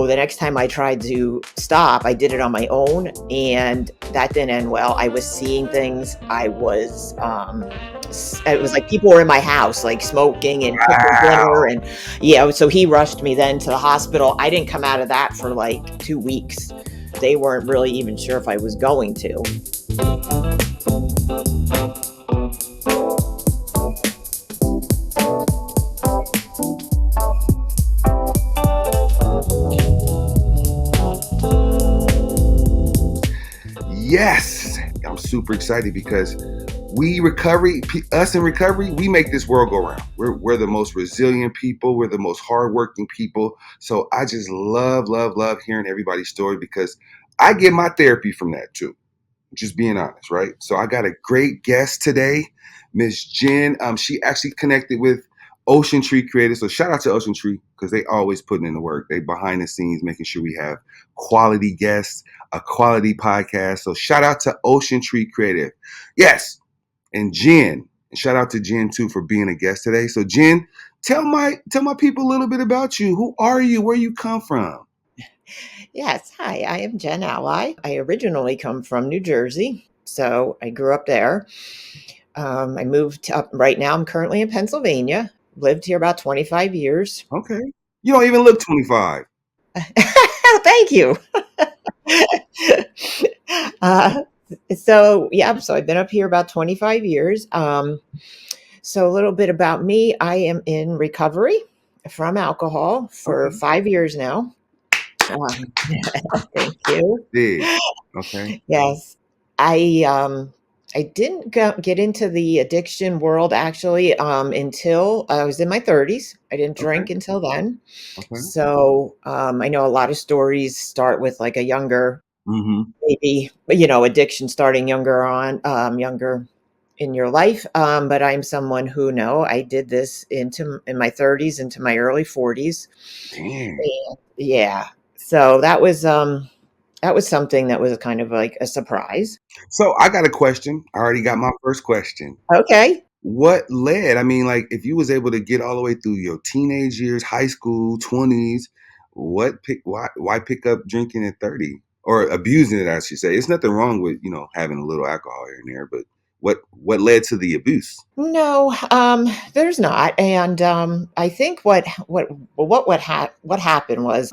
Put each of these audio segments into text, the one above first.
the next time I tried to stop, I did it on my own, and that didn't end well. I was seeing things. It was like people were in my house, like smoking and cooking dinner. Wow. And yeah, so he rushed me then to the hospital. I didn't come out of that for like 2 weeks. They weren't really even sure if I was going to. Yes, I'm super excited because us in recovery, we make this world go round. We're the most resilient people. We're the most hardworking people. So I just love hearing everybody's story because I get my therapy from that too. Just being honest, right? So I got a great guest today, Miss Jen. She actually connected with Ocean Tree Creative. So shout out to Ocean Tree because they always putting in the work. They behind the scenes making sure we have quality guests, a quality podcast. So shout out to Ocean Tree Creative. Yes, and Jen. And shout out to Jen too for being a guest today. So Jen, tell my people a little bit about you. Who are you? Where you come from? Yes, hi, I am Jen Alai. I originally come from New Jersey, so I grew up there. I moved up. Right now, I'm currently in Pennsylvania. Lived here about 25 years. Okay. You don't even look 25. Thank you. uh, so yeah, so I've been up here about 25 years. So a little bit about me. I am in recovery from alcohol for Okay. 5 years now. Um, thank you. Big. Okay. Yes, I didn't get into the addiction world actually until I was in my 30s. I didn't Okay. drink until then. Okay. So I know a lot of stories start with like a younger, Mm-hmm. maybe addiction starting younger in your life. But I'm someone who no, I did this into in my 30s into my early 40s. Dang. And yeah, so that was something that was kind of like a surprise. So I got a question. I already got my first question. Okay. What led? I mean, like, if you was able to get all the way through your teenage years, high school, 20s, why pick up drinking at 30 or abusing it? I should say. It's nothing wrong with having a little alcohol here and there, but what led to the abuse? No, there's not. And I think what happened was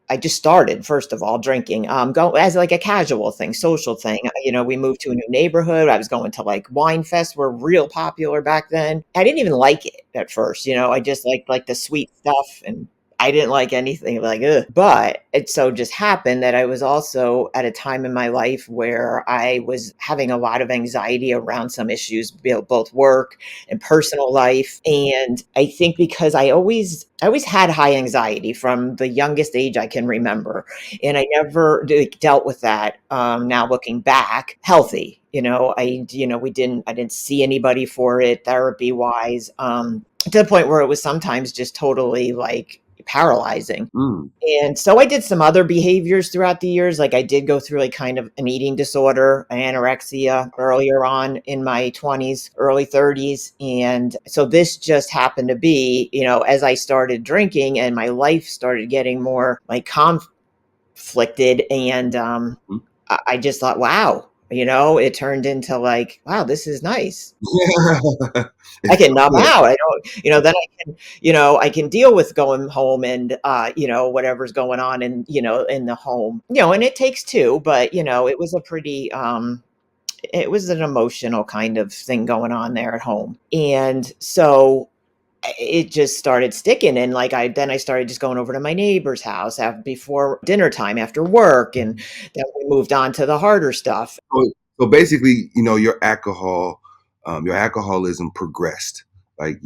I just started first of all drinking, go as like a casual thing, social thing. We moved to a new neighborhood. I was going to like wine fests were real popular back then. I didn't even like it at first. I just liked like the sweet stuff, and I didn't like anything like ugh. But it so just happened that I was also at a time in my life where I was having a lot of anxiety around some issues, both work and personal life. And I think because I always had high anxiety from the youngest age I can remember, and I never dealt with that. Now looking back, healthy. I didn't see anybody for it therapy wise. To the point where it was sometimes just totally like paralyzing. Mm, And so I did some other behaviors throughout the years. Like I did go through like kind of an eating disorder, anorexia earlier on in my 20s, early 30s. And so this just happened to be, as I started drinking and my life started getting more like conflicted. And mm. I just thought, wow, it turned into like, wow, this is nice. I It's can numb good. out. I don't, then I can deal with going home and, whatever's going on in the home, and it takes two, but, it was it was an emotional kind of thing going on there at home. And so it just started sticking. And like, then I started just going over to my neighbor's house before dinner time after work. And then we moved on to the harder stuff. So basically, your alcoholism progressed. Like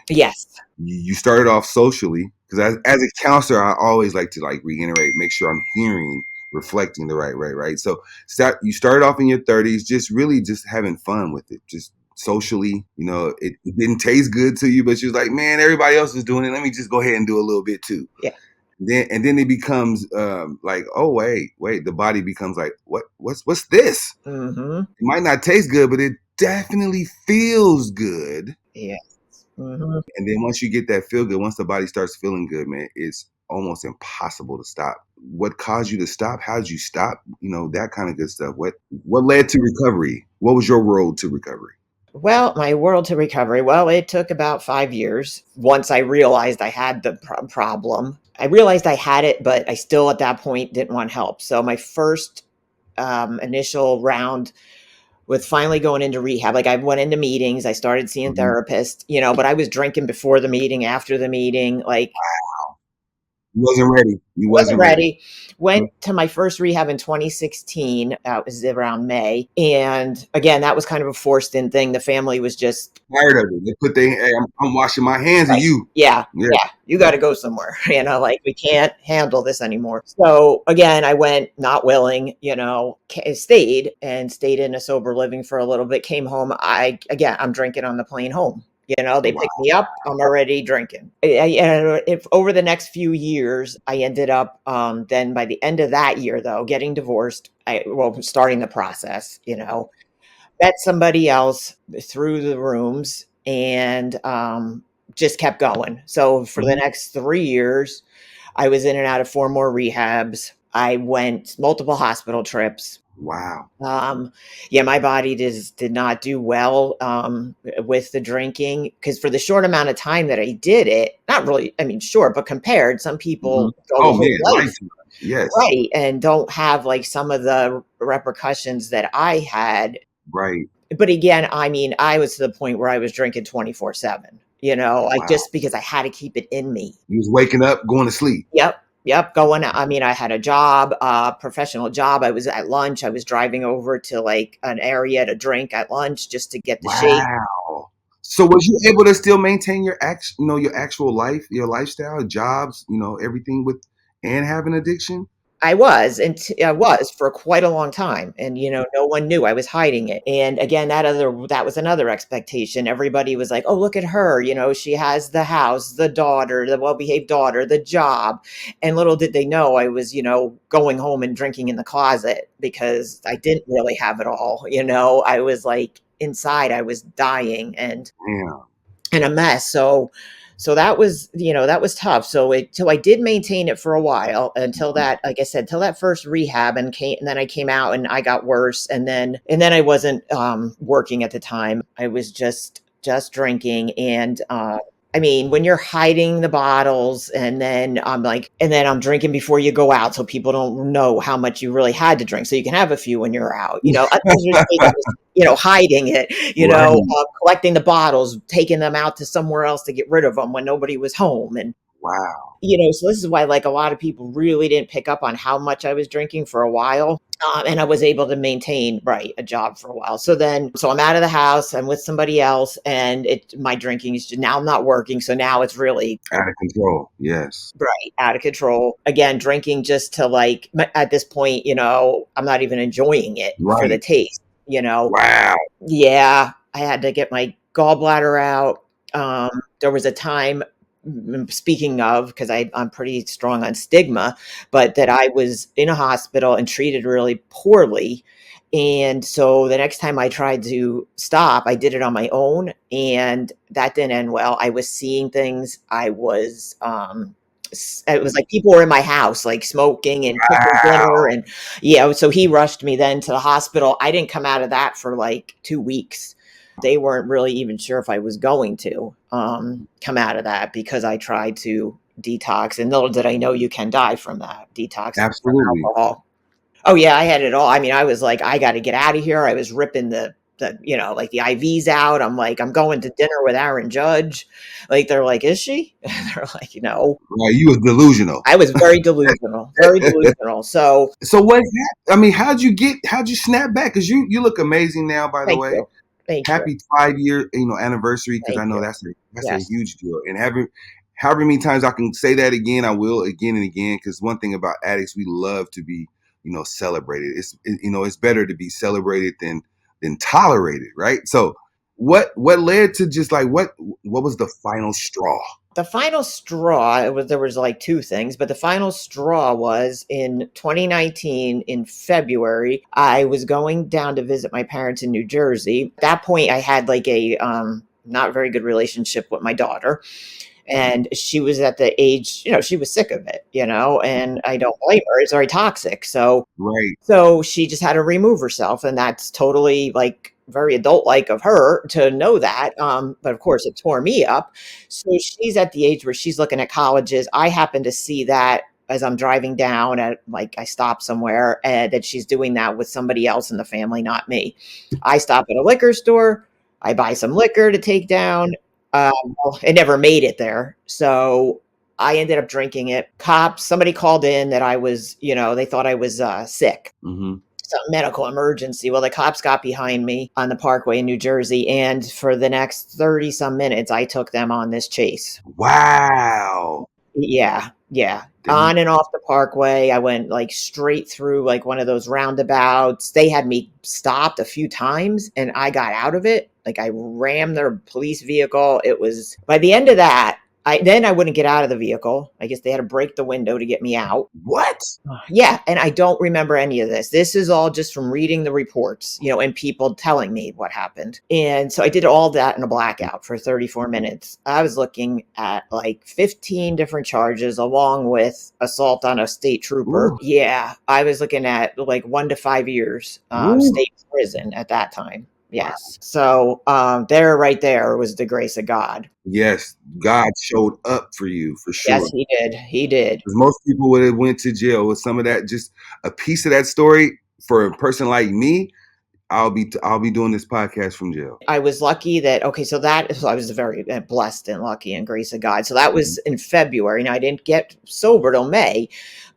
Yes. you started off socially because as a counselor, I always like to like reiterate, make sure I'm hearing, reflecting the right way, right? So you started off in your 30s, just really just having fun with it, just socially. It didn't taste good to you, but you're like, man, everybody else is doing it. Let me just go ahead and do a little bit too. Yeah. Then it becomes like, oh wait, the body becomes like, what's this? Hmm. It might not taste good, but it definitely feels good. Yes. Hmm. And then once you get that feel good, once the body starts feeling good, man, it's almost impossible to stop. What caused you to stop? How did you stop? That kind of good stuff. What led to recovery? What was your road to recovery? Well, my world to recovery. Well, it took about 5 years. Once I realized I had the problem, I realized I had it, but I still at that point didn't want help. So my first initial round with finally going into rehab, like I went into meetings, I started seeing Mhm. therapists, but I was drinking before the meeting, after the meeting, like You wasn't ready. You wasn't wasn't ready. ready. Went Mhm. to my first rehab in 2016. That was around May. And again, that was kind of a forced in thing. The family was just Tired of it. They put their, hey, I'm washing my hands of right. you. Yeah. Yeah. Yeah. You got to go somewhere. Like we can't handle this anymore. So again, I went not willing, stayed in a sober living for a little bit, came home. I'm drinking on the plane home. They Wow. picked me up. I'm already drinking. If over the next few years, I ended up, then by the end of that year, though, getting divorced, starting the process, met somebody else through the rooms and just kept going. So for the Mhm. next 3 years, I was in and out of four more rehabs. I went multiple hospital trips. Wow. Yeah, my body just did not do well with the drinking because for the short amount of time that I did it, not really, I mean, sure, but compared, some Mhm. people go the Oh whole man, life, lifetime. Yes. right, and don't have like some of the repercussions that I had. Right. But again, I mean, I was to the point where I was drinking 24/7, like Wow. just because I had to keep it in me. You was waking up, going to sleep. Yep. Yep. Going, I mean, I had a job, professional job. I was at lunch. I was driving over to like an area to drink at lunch just to get the shake. Wow. So was you able to still maintain your actual life, your lifestyle, jobs, everything with and have an addiction? I was for quite a long time, and, no one knew I was hiding it, and again, that was another expectation. Everybody was like, "Oh, look at her, she has the house, the daughter, the well-behaved daughter, the job," and little did they know I was, going home and drinking in the closet because I didn't really have it all, I was, like, inside, I was dying Yeah. and a mess. So that was tough. So I did maintain it for a while until Mhm. that, like I said, till that first rehab and then I came out and I got worse. And then I wasn't working at the time. I was just drinking. And I mean, when you're hiding the bottles and then I'm drinking before you go out so people don't know how much you really had to drink. So you can have a few when you're out. There's just me that was, hiding it, Right. collecting the bottles, taking them out to somewhere else to get rid of them when nobody was home. And, Wow. so this is why like a lot of people really didn't pick up on how much I was drinking for a while. And I was able to maintain right a job for a while. So I'm out of the house. I'm with somebody else, and my drinking is just, now I'm not working. So now it's really Out of control. Yes. right out of control. Again, drinking just to like at this point, I'm not even enjoying it for the Right. taste. You know, Wow. yeah, I had to get my gallbladder out. There was a time, speaking of, because I'm pretty strong on stigma, but that I was in a hospital and treated really poorly. And so the next time I tried to stop, I did it on my own, and that didn't end well. I was seeing things. It was like people were in my house, like smoking and cooking dinner, Wow. and yeah. So he rushed me then to the hospital. I didn't come out of that for like 2 weeks. They weren't really even sure if I was going to come out of that because I tried to detox, and little did I know you can die from that detoxing from Absolutely. alcohol. Oh yeah, I had it all. I mean, I was like, I got to get out of here. I was ripping like the IVs out. I'm like, I'm going to dinner with Aaron Judge. Like they're like, is she? They're like, Right. You was delusional. I was very delusional, very delusional. So So how'd you snap back? Because you look amazing now, by the thank way. you, thank you, Happy 5 year anniversary, because thank I know you. that's a Yes, huge deal. And however many times I can say that again, I will again and again, because one thing about addicts, we love to be celebrated. It's better to be celebrated than tolerated, right? So what led to just like what was the final straw? the final straw. There was like two things, but the final straw was in 2019 in February. I was going down to visit my parents in New Jersey. At that point, I had like a not very good relationship with my daughter. And she was at the age, she was sick of it, and I don't blame her. It's very toxic. Right. So she just had to remove herself, and that's totally like very adult like of her to know that. But of course, it tore me up. So she's at the age where she's looking at colleges. I happen to see that as I'm driving down at like I stop somewhere and that she's doing that with somebody else in the family, not me. I stop at a liquor store. I buy some liquor to take down. Well, it never made it there. So I ended up drinking it. Somebody called in that I was, they thought I was sick, Hmm. some medical emergency. Well, the cops got behind me on the parkway in New Jersey. And for the next 30 some minutes, I took them on this chase. Wow. Yeah, yeah. Damn. On and off the parkway. I went like straight through like one of those roundabouts. They had me stopped a few times and I got out of it. Like I rammed their police vehicle. It was by the end of that, I wouldn't get out of the vehicle. I guess they had to break the window to get me out. What? Yeah, and I don't remember any of this. This is all just from reading the reports, and people telling me what happened. And so I did all that in a blackout for 34 minutes. I was looking at like 15 different charges along with assault on a state trooper. Ooh. Yeah, I was looking at like 1 to 5 years Ooh. state prison at that time. Wow. Yes. So there, right there was the grace of God. Yes, God showed up for you for Yes, sure. he did. He did. Because most people would have went to jail with some of that. Just a piece of that story for a person like me. I'll be doing this podcast from jail. I was lucky that okay, so I was very blessed and lucky and grace of God. So that Mhm. was in February, and I didn't get sober till May,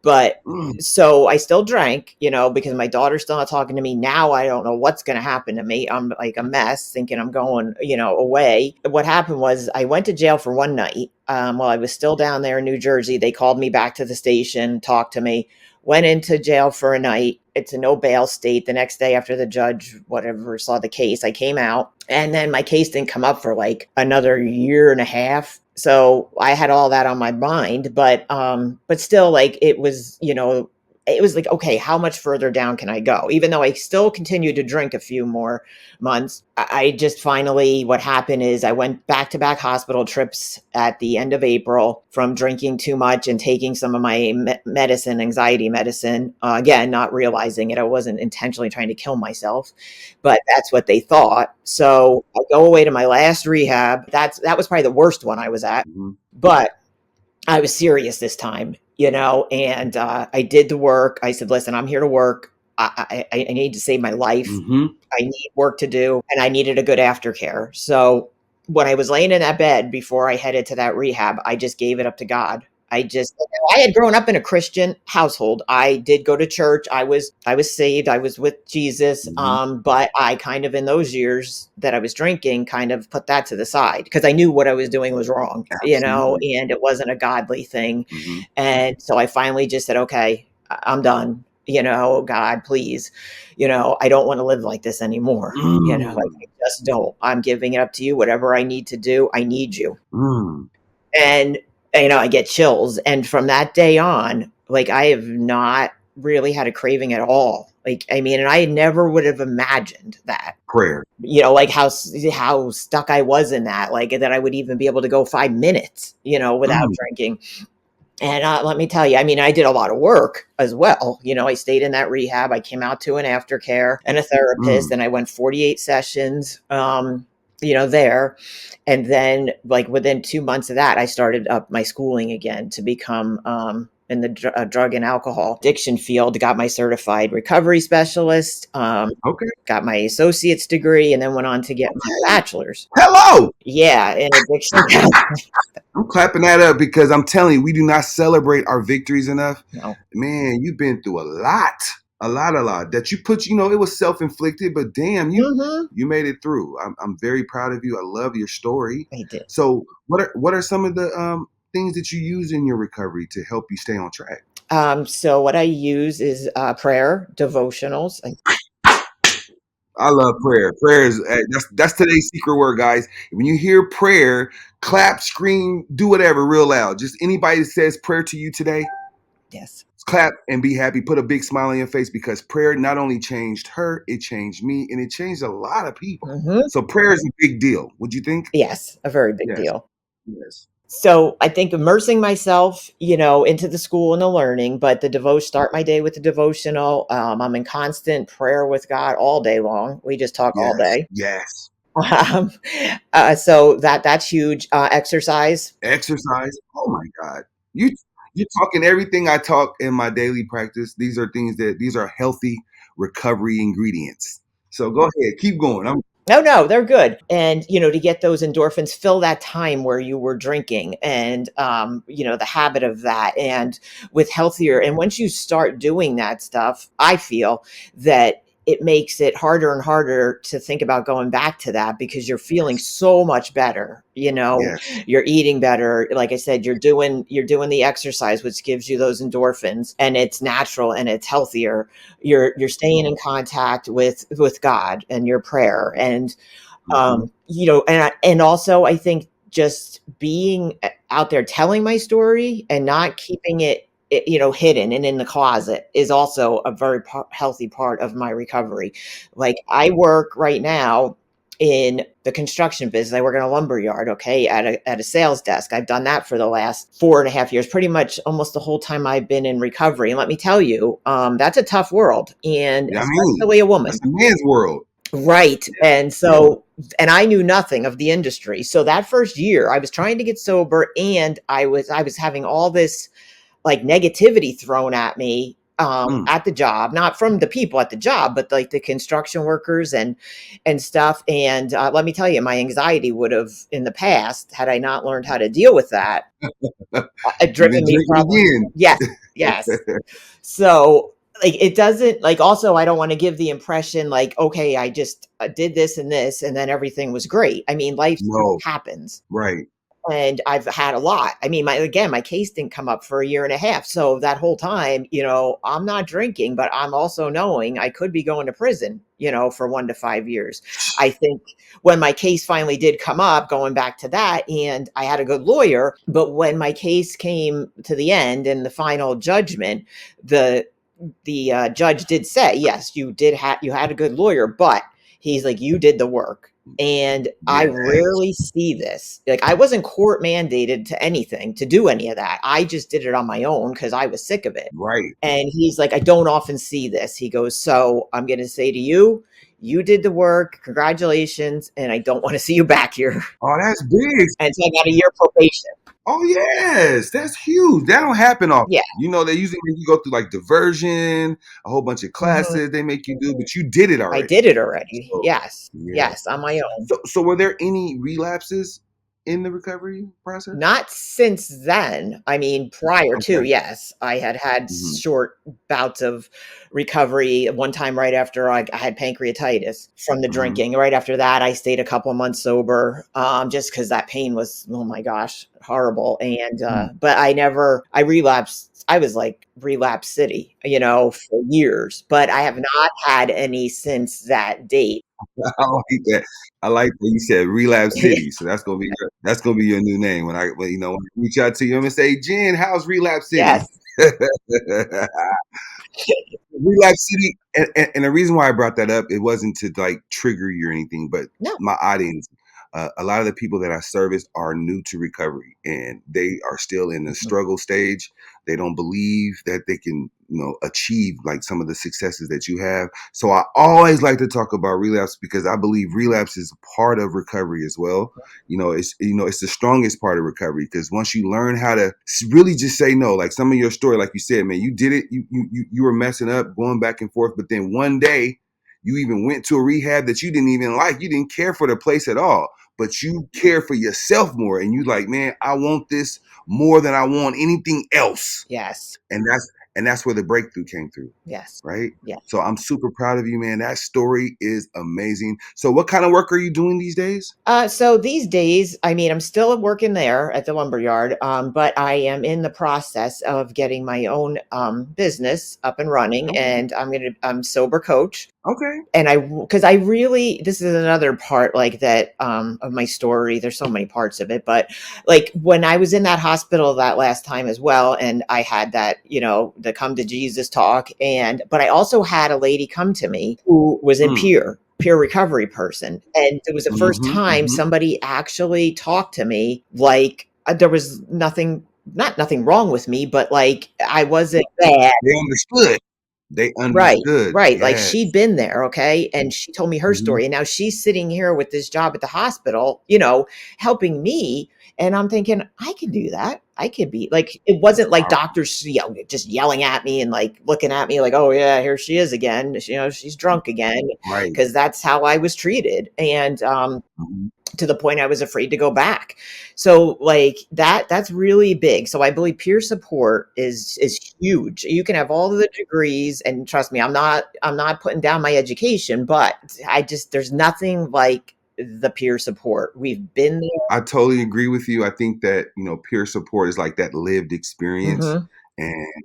but Mm. so I still drank, because my daughter's still not talking to me. Now I don't know what's going to happen to me. I'm like a mess, thinking I'm going, away. What happened was I went to jail for one night. While I was still down there in New Jersey, they called me back to the station, talked to me, went into jail for a night. It's a no bail state. The next day after the judge, whatever, saw the case, I came out and then my case didn't come up for like another year and a half. So I had all that on my mind, but still like it was like, okay, how much further down can I go? Even though I still continued to drink a few more months, I just finally, what happened is I went back to back hospital trips at the end of April from drinking too much and taking some of my medicine, anxiety medicine. Again, not realizing it. I wasn't intentionally trying to kill myself, but that's what they thought. So I go away to my last rehab. That was probably the worst one I was at, Mhm. but I was serious this time, and I did the work. I said, listen, I'm here to work. I need to save my life. Mhm. I need work to do, and I needed a good aftercare. So when I was laying in that bed before I headed to that rehab, I just gave it up to God. I had grown up in a Christian household. I did go to church. I was saved. I was with Jesus. Mhm. But I kind of in those years that I was drinking, kind of put that to the side because I knew what I was doing was wrong, Absolutely. and it wasn't a godly thing. Mhm. And so I finally just said, okay, I'm done. God, please, I don't want to live like this anymore. Like Mm. I just don't. I'm giving it up to you. Whatever I need to do, I need you. Mm. And I get chills. And from that day on, like I have not really had a craving at all. Like I mean, and I never would have imagined that. Prayer. Like how stuck I was in that, like that I would even be able to go 5 minutes, without Mm. drinking. And let me tell you, I mean, I did a lot of work as well. I stayed in that rehab. I came out to an aftercare and a therapist, Mm. and I went 48 sessions, there. And then, like, within 2 months of that, I started up my schooling again to become in the drug and alcohol addiction field, got my certified recovery specialist, Okay. got my associate's degree, and then went on to get my Okay. bachelor's. Hello. Yeah, in addiction counseling. I'm clapping that up because I'm telling you, we do not celebrate our victories enough. No. Man, you've been through a lot that you put. It was self-inflicted, but damn, you Mm-hmm. you made it through. I'm very proud of you. I love your story. I did. So, what are some of the things that you use in your recovery to help you stay on track? So what I use is prayer, devotionals. I love prayer. Prayer is that's today's secret word, guys. When you hear prayer, clap, scream, do whatever real loud. Just anybody that says prayer to you today, Yes. clap and be happy. Put a big smile on your face because prayer not only changed her, it changed me, and it changed a lot of people. Hmm. So prayer is a big deal. Would you think? Yes, a very big Yes. deal. Yes. So I think immersing myself, into the school and the learning, but the devotion, start my day with the devotional. I'm in constant prayer with God all day long. We just talk all Yes, day. yes. Um, so that's huge. Exercise. Exercise. Oh my God. You you're talking everything I talk in my daily practice. These are healthy recovery ingredients. So go ahead, keep going. I'm No, no, they're good. And, to get those endorphins, fill that time where you were drinking and, the habit of that and with healthier. And once you start doing that stuff, I feel that it makes it harder and harder to think about going back to that because you're feeling yes, so much better. yes. You're eating better. Like I said, you're doing the exercise, which gives you those endorphins, and it's natural and it's healthier. You're staying in contact with God and your prayer, and Mhm. and also I think just being out there telling my story and not keeping it hidden and in the closet is also a very healthy part of my recovery. Like, I work right now in the construction business. I work in a lumber yard, okay, at a sales desk. I've done that for the last 4.5 years, pretty much almost the whole time I've been in recovery. And let me tell you, that's a tough world, and Yeah, I mean, especially a woman. that's a man's world. Right. Yeah, And yeah. so, and I knew nothing of the industry. So that first year I was trying to get sober, and I was having all this like negativity thrown at me Mm. at the job, not from the people at the job, but like the construction workers and stuff. And let me tell you, my anxiety would have in the past, had I not learned how to deal with that, You've driven been me drinking probably. again. Yes, yes. So, like, it doesn't, like, also I don't want to give the impression like, okay, I just did this and this and then everything was great. I mean, life No, happens, right. and I've had a lot. I mean, my case didn't come up for a year and a half. So that whole time, I'm not drinking, but I'm also knowing I could be going to prison, for 1 to 5 years. I think when my case finally did come up, going back to that, and I had a good lawyer, but when my case came to the end and the final judgment, the judge did say, yes, you had a good lawyer, but he's like, you did the work. And I Yes, rarely see this. Like, I wasn't court mandated to anything to do any of that. I just did it on my own because I was sick of it. right. And he's like, I don't often see this. He goes, so I'm going to say to you, you did the work. Congratulations. And I don't want to see you back here. Oh, that's big. And so I got a year probation. Oh yes, that's huge. That don't happen often. Yeah. They usually make you go through like diversion, a whole bunch of Mhm. classes they make you do, but you did it I already. did it already. So Yes. yeah. Yes. On my own. So were there any relapses in the recovery process? Not since then. I mean, prior to, Okay. yes, I had Mhm. short bouts of recovery. One time right after I had pancreatitis from the Mhm. drinking. Right after that, I stayed a couple months sober, just because that pain was, oh my gosh, horrible. And Mm. but I relapsed. I was like relapse city, for years, but I have not had any since that date. I like that. I like that you said Relapse City. So that's gonna be your new name when I reach out to you, I'm gonna say, Jen, how's Relapse City? Yes. Relapse City, and the reason why I brought that up, it wasn't to like trigger you or anything, but No. my audience, a lot of the people that I service are new to recovery, and they are still in the Mhm. struggle stage. They don't believe that they can, achieve like some of the successes that you have. So I always like to talk about relapse because I believe relapse is a part of recovery as well. It's the strongest part of recovery because once you learn how to really just say no, like some of your story, like you said, man, you did it, you were messing up, going back and forth, but then one day you even went to a rehab that you didn't even like, you didn't care for the place at all, but you care for yourself more, and you like, man, I want this more than I want anything else, Yes. and that's where the breakthrough came through, Yes. right? Yes. So I'm super proud of you, man. That story is amazing. So what kind of work are you doing these days? So these days, I mean, I'm still working there at the lumberyard, but I am in the process of getting my own business up and running, Okay. and I'm sober coach. Okay. And because I really, this is another part like that of my story. There's so many parts of it, but like when I was in that hospital that last time as well, and I had that, the come to Jesus talk, but I also had a lady come to me who was in Mm. peer recovery person, and it was the first Mm-hmm. time Mm-hmm. somebody actually talked to me like there was nothing, not nothing wrong with me, but like I wasn't bad. They understood. They Right, understood. right, like, Yes. she'd been there, okay, and she told me her Mhm. story, and now she's sitting here with this job at the hospital, helping me, and I'm thinking, "I can do that. I could be" like, it That's wasn't like powerful. doctors, just yelling at me and, like, looking at me like, "Oh, yeah, here she is again, she's drunk again," Right. because that's how I was treated, and, Mhm. to the point I was afraid to go back. So like that's really big. So I believe peer support is huge. You can have all the degrees, and trust me, I'm not putting down my education, but I just there's nothing like the peer support. We've been there. I totally agree with you. I think that, peer support is like that lived experience. Mhm.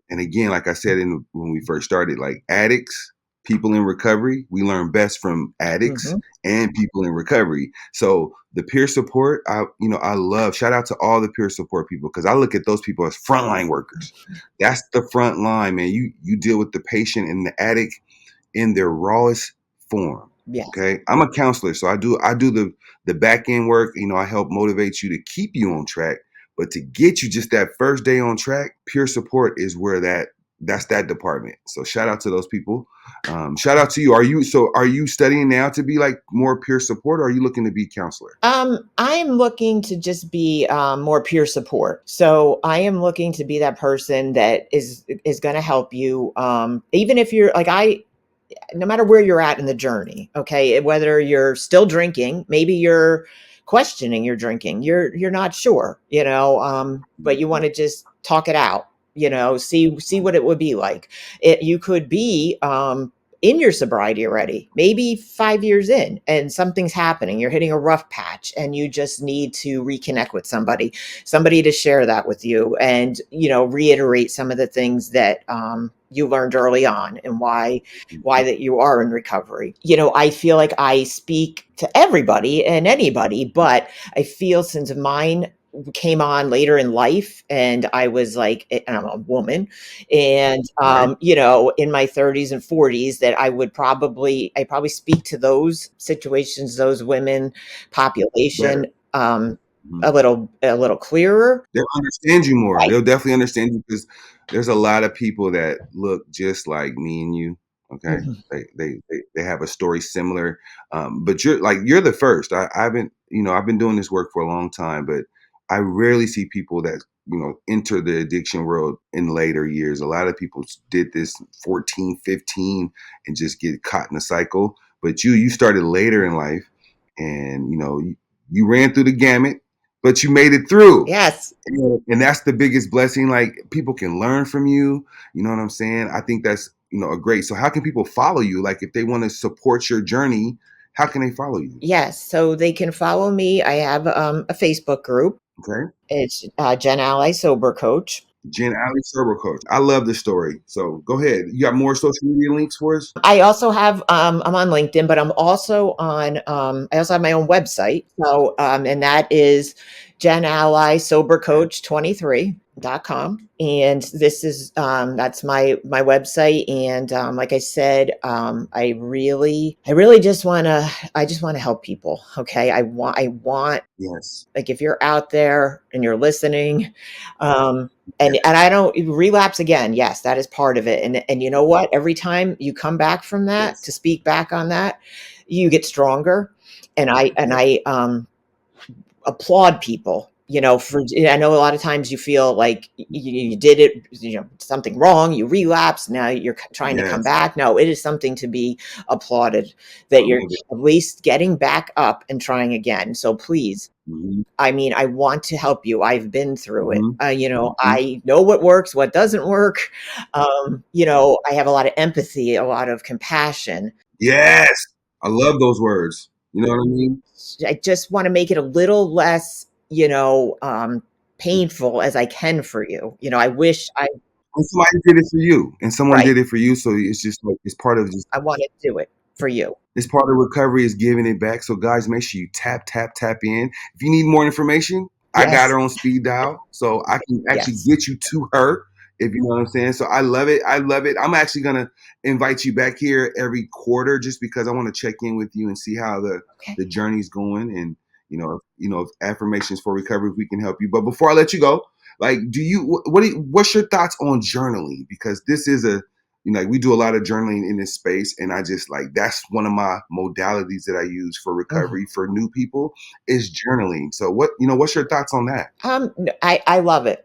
And again, like I said when we first started, like addicts, people in recovery, we learn best from addicts Mhm. and people in recovery. So the peer support, I love, shout out to all the peer support people, because I look at those people as frontline workers. That's the front line, man. You deal with the patient and the addict in their rawest form. Yes. Okay. I'm a counselor, so I do the back end work. I help motivate you to keep you on track. But to get you just that first day on track, peer support is where that's that department. So shout out to those people. Shout out to you. Are you studying now to be like more peer support, or are you looking to be counselor? I am looking to just be more peer support. So I am looking to be that person that is going to help you, even if you're like I no matter where you're at in the journey, okay, whether you're still drinking, maybe you're questioning your drinking, you're not sure, but you want to just talk it out, see what it would be like. You could be in your sobriety already, maybe 5 years in, and something's happening. You're hitting a rough patch, and you just need to reconnect with somebody to share that with you, and reiterate some of the things that you learned early on, and why that you are in recovery. I feel like I speak to everybody and anybody, but I feel since mine came on later in life, and I was like, and I'm a woman, and Right. in my 30s and 40s, that I probably speak to those situations, those women population, Better. Mhm. a little clearer. They'll understand you more. Right. They'll definitely understand you, because there's a lot of people that look just like me and you. Okay, Mhm. they have a story similar, but you're the first. I've been doing this work for a long time, but I rarely see people that enter the addiction world in later years. A lot of people did this 14, 15, and just get caught in a cycle. But you started later in life, and you ran through the gamut, but you made it through. Yes. And that's the biggest blessing. Like, people can learn from you. You know what I'm saying? I think that's, a great. So how can people follow you? Like, if they want to support your journey, how can they follow you? Yes, so they can follow me. I have a Facebook group. Okay. It's Jen Alai Sober Coach. Jen Alley, Server Coach. I love this story. So go ahead. You got more social media links for us? I also have I'm on LinkedIn, but I also have my own website. So and that is Jen Ally Sober Okay. Coach 23.com. And this is that's my website. And like I said, I really just want to help people. Okay. I want Yes. like if you're out there and you're listening, and I Yes. don't relapse again. Yes, that is part of it. And you know what? Every time you come back from that to Yes. speak back on that, you get stronger. And I and Yes. I applaud people. I know a lot of times you feel like you did it, something wrong, you relapse, now you're trying to come Yes. back. No, it is something to be applauded I that you're love it. at least getting back up and trying again. So please, Hmm. I mean, I want to help you. I've been through it. Hmm. Hmm. I know what works, what doesn't work. I have a lot of empathy, a lot of compassion. Yes. I love those words. You know what I mean? I just want to make it a little less, painful as I can for you. I wish I And somebody did it for you, and someone right. did it for you. So it's just like, it's part of just I want to do it for you. This part of recovery is giving it back. So guys, make sure you tap, tap, tap in. If you need more information, I got Yes. her on speed dial. So I can actually Yes. get you to her, if you know what I'm saying. So I love it. I love it. I'm actually gonna invite you back here every quarter, just because I want to check in with you and see how the Okay. the journey's going. And If affirmations for recovery, if we can help you. But before I let you go, like, what's your thoughts on journaling? Because this is like we do a lot of journaling in this space, and I just like that's one of my modalities that I use for Mhm. recovery for new people is journaling. So what's your thoughts on that? I love it.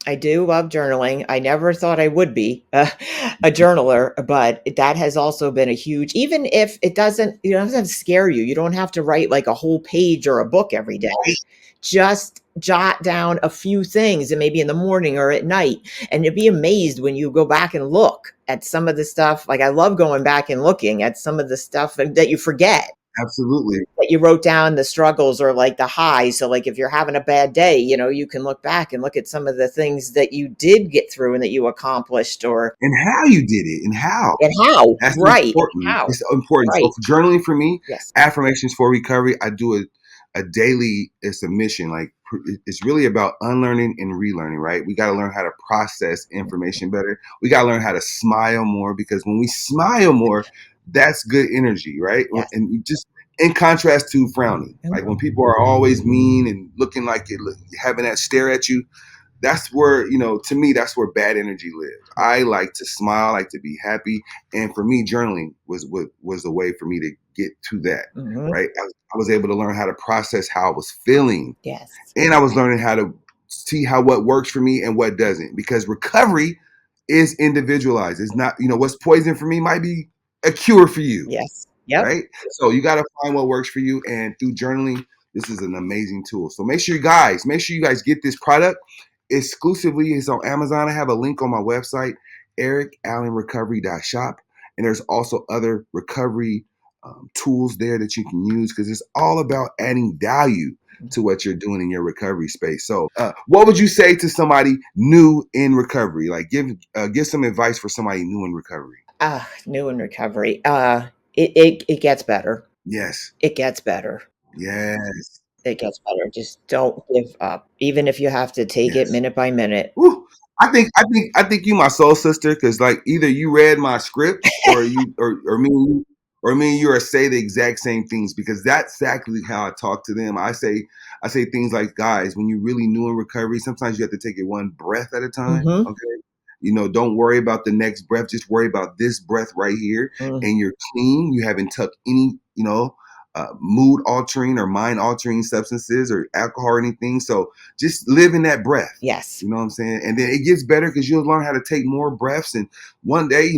I do love journaling. I never thought I would be a journaler, but that has also been a huge, even if it doesn't, doesn't have to scare you. You don't have to write like a whole page or a book every day. Right. Just jot down a few things and maybe in the morning or at night. And you'll be amazed when you go back and look at some of the stuff. Like I love going back and looking at some of the stuff that you forget Absolutely. that you wrote down the struggles or like the highs. So like if you're having a bad day, you can look back and look at some of the things that you did get through and that you accomplished or And how you did it and how. and how. That's Right. And important. how. It's important. So Right. for journaling for me, Yes. affirmations for recovery, I do a daily, it's a mission. Like it's really about unlearning and relearning, right? We got to learn how to process information better. We got to learn how to smile more because when we smile more, that's good energy, right? Yes. And you just in contrast to frowning, like when people are always mean and looking like it, having that stare at you, that's where to me that's where bad energy lives. I like to smile, I like to be happy, and for me journaling was a way for me to get to that, Hmm. right? I was able to learn how to process how I was feeling, Yes. and I was learning how to see how what works for me and what doesn't, because recovery is individualized. It's not, what's poison for me might be a cure for you, Yes. Yep. right? So you got to find what works for you. And through journaling, this is an amazing tool. So make sure you guys get this product exclusively. It's on Amazon. I have a link on my website, ericallenrecovery.shop. And there's also other recovery tools there that you can use because it's all about adding value to what you're doing in your recovery space. So, what would you say to somebody new in recovery? Like, give some advice for somebody new in recovery. New in recovery. It gets better. Yes, It gets better. yes, It gets better. Just don't give up. Even if you have to take it yes. minute by minute. Woo. I think you my soul sister because like either you read my script or you or me and you are say the exact same things because that's exactly how I talk to them. I say things like, guys, when you're really new in recovery, sometimes you have to take it one breath at a time. Hmm. Okay. Don't worry about the next breath. Just worry about this breath right here. Mm. And you're clean. You haven't took any, mood altering or mind altering substances or alcohol or anything. So just live in that breath. Yes. You know what I'm saying? And then it gets better because you'll learn how to take more breaths. And one day,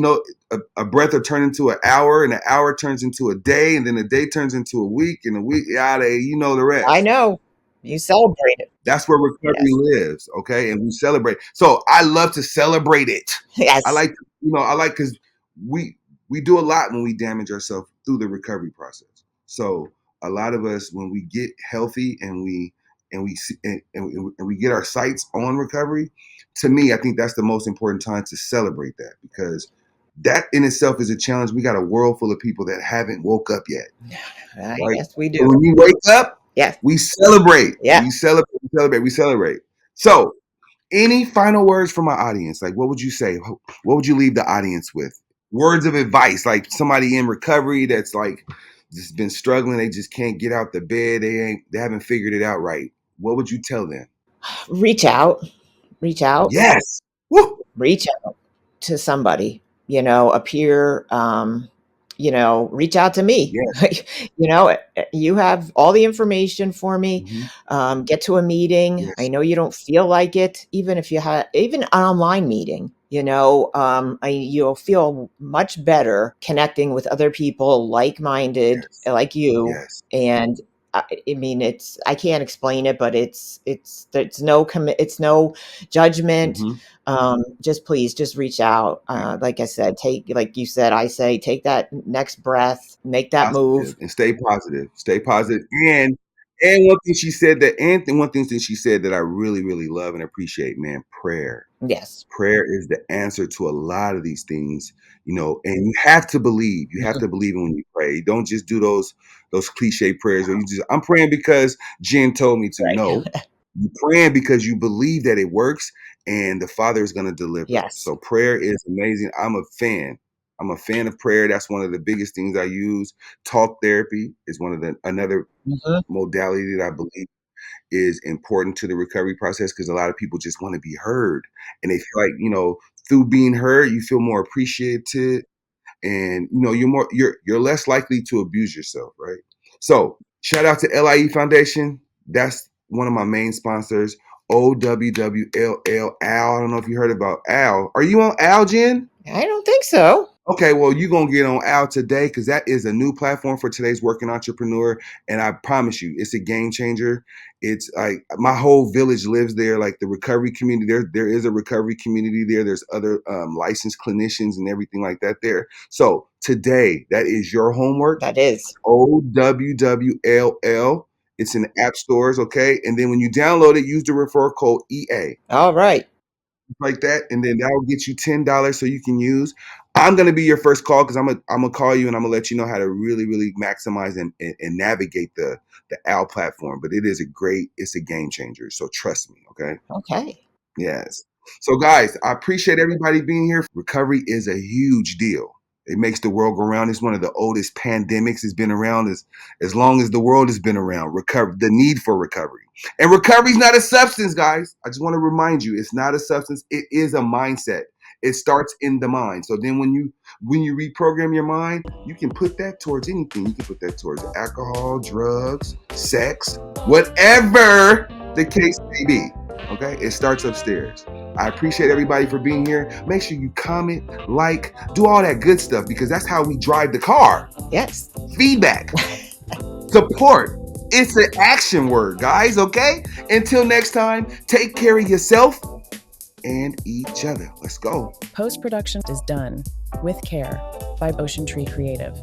a breath will turn into an hour, and an hour turns into a day, and then a day turns into a week, and a week, yada, the I rest. know. You celebrate it. That's where recovery Yes. lives, okay? And we celebrate. So I love to celebrate it. I Yes. like, because we we do a lot when we damage ourselves through the recovery process. So a lot of us, when we get healthy and we get our sights on recovery, to me, I think that's the most important time to celebrate that because that in itself is a challenge. We got a world full of people that haven't woke up yet, right? Yes, we So do. when we wake up, Yes. we celebrate. Yeah. We celebrate. We celebrate. We celebrate. So, any final words for my audience? Like, what would you say? What would you leave the audience with? Words of advice, like somebody in recovery that's like just been struggling. They just can't get out the bed. They haven't figured it out right. What would you tell them? Reach out. Reach out. Yes. Woo. Reach out to somebody, a peer, reach out to me. Yes. You have all the information for me. Hmm. Get to a meeting. I Yes. know you don't feel like it, even if you have even an online meeting, you'll feel much better connecting with other people like-minded Yes. like you. Yes. And I mean, I can't explain it, but it's no it's no judgment. Hmm. Just please just reach out. Like I said, like you said, I say, take that next breath, make that move. Positive and stay positive. Stay positive. And one thing she said that I really, really love and appreciate, man, prayer. Yes. Prayer is the answer to a lot of these things, and you have to believe. You have Mhm. to believe when you pray. Don't just do those cliche prayers where you just I'm praying because Jen told me to. Right. No. You're praying because you believe that it works and the Father is going to deliver. Yes. So prayer is amazing. I'm a fan. I'm a fan of prayer. That's one of the biggest things I use. Talk therapy is one of the another Mhm. modality that I believe is important to the recovery process because a lot of people just want to be heard and they feel like, through being heard, you feel more appreciated and you're less likely to abuse yourself, right? So shout out to LIE Foundation. That's one of my main sponsors. OWWLL Al. I don't know if you heard about Al. Are you on Al, Jen? I don't think so. Okay, well, you're going to get on Al today because that is a new platform for today's working entrepreneur. And I promise you, it's a game changer. It's like my whole village lives there, like the recovery community. There is a recovery community there. There's other licensed clinicians and everything like that there. So today, that is your homework. That is. OWWLL. It's in the app stores, okay? And then when you download it, use the referral code EA All right. like that, and then that will get you $10 so you can use. I'm gonna be your first call because I'm gonna call you and I'm gonna let you know how to really, really maximize and navigate the Al platform. But it's a game changer. So trust me, okay? Okay. Yes. So, guys, I appreciate everybody being here. Recovery is a huge deal. It makes the world go round. It's one of the oldest pandemics. It's been around as long as the world has been around. Recovery, the need for recovery. And recovery is not a substance, guys. I just want to remind you, it's not a substance. It is a mindset. It starts in the mind. So then when you reprogram your mind, you can put that towards anything. You can put that towards alcohol, drugs, sex, whatever the case may be. Okay, it starts upstairs. I appreciate everybody for being here. Make sure you comment, like, do all that good stuff because that's how we drive the car. Yes. Feedback, support. It's an action word, guys. Okay. Until next time, take care of yourself and each other. Let's go. Post-production is done with care by Ocean Tree Creative.